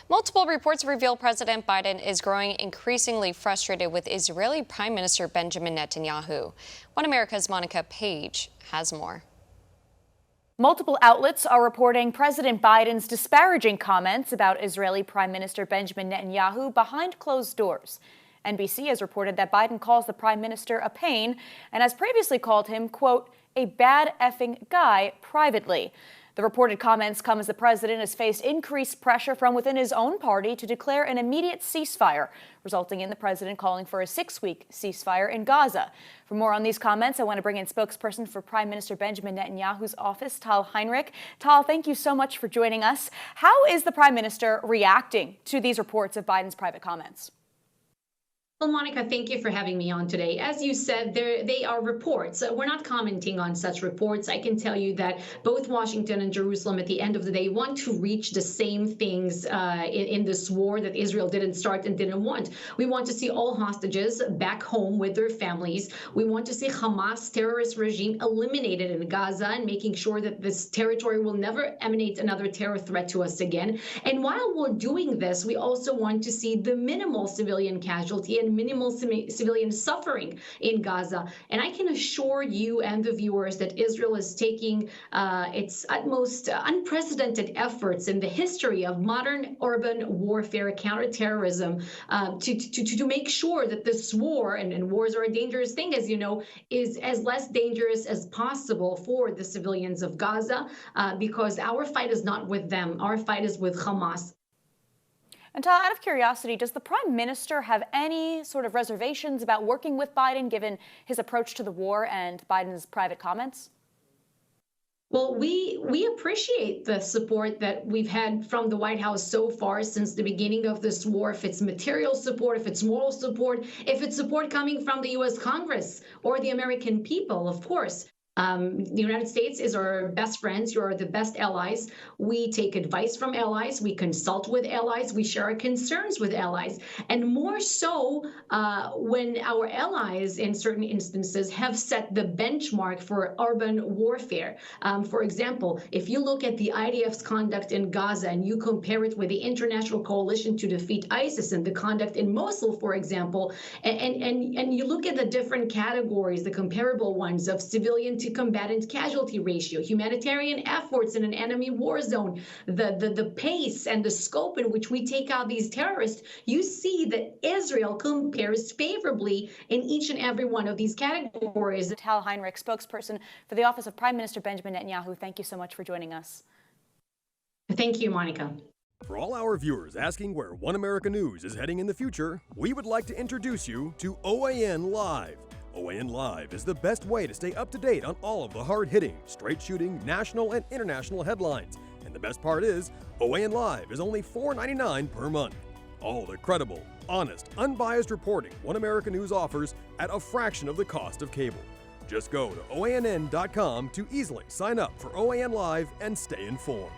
Multiple reports reveal President Biden is growing increasingly frustrated with Israeli Prime Minister Benjamin Netanyahu. One America's Monica Page has more. Multiple outlets are reporting President Biden's disparaging comments about Israeli Prime Minister Benjamin Netanyahu behind closed doors. NBC has reported that Biden calls the prime minister a pain and has previously called him, quote, a bad effing guy privately. The reported comments come as the president has faced increased pressure from within his own party to declare an immediate ceasefire, resulting in the president calling for a 6-week ceasefire in Gaza. For more on these comments, I want to bring in spokesperson for Prime Minister Benjamin Netanyahu's office, Tal Heinrich. Tal, thank you so much for joining us. How is the prime minister reacting to these reports of Biden's private comments? Well, Monica, thank you for having me on today. As you said, they are reports. We're not commenting on such reports. I can tell you that both Washington and Jerusalem, at the end of the day, want to reach the same things in this war that Israel didn't start and didn't want. We want to see all hostages back home with their families. We want to see Hamas terrorist regime eliminated in Gaza and making sure that this territory will never emanate another terror threat to us again. And while we're doing this, we also want to see the minimal civilian casualty and minimal civilian suffering in Gaza. And I can assure you and the viewers that Israel is taking its utmost unprecedented efforts in the history of modern urban warfare, counterterrorism, to make sure that this war, and wars are a dangerous thing, as you know, is as less dangerous as possible for the civilians of Gaza, because our fight is not with them. Our fight is with Hamas. And Tal, out of curiosity, does the prime minister have any sort of reservations about working with Biden, given his approach to the war and Biden's private comments? Well, we appreciate the support that we've had from the White House so far since the beginning of this war. If it's material support, if it's moral support, if it's support coming from the U.S. Congress or the American people, of course. The United States is our best friends. You are the best allies. We take advice from allies. We consult with allies. We share our concerns with allies. And more so when our allies, in certain instances, have set the benchmark for urban warfare. For example, if you look at the IDF's conduct in Gaza and you compare it with the international coalition to defeat ISIS and the conduct in Mosul, for example, and you look at the different categories, the comparable ones of civilian to combatant casualty ratio, humanitarian efforts in an enemy war zone, the pace and the scope in which we take out these terrorists, you see that Israel compares favorably in each and every one of these categories. Tal Heinrich, spokesperson for the office of Prime Minister Benjamin Netanyahu, thank you so much for joining us. Thank you, Monica. For all our viewers asking where One America News is heading in the future, we would like to introduce you to OANN Live. OANN Live is the best way to stay up to date on all of the hard-hitting, straight-shooting, national and international headlines. And the best part is, OANN Live is only $4.99 per month. All the credible, honest, unbiased reporting One America News offers at a fraction of the cost of cable. Just go to OANN.com to easily sign up for OANN Live and stay informed.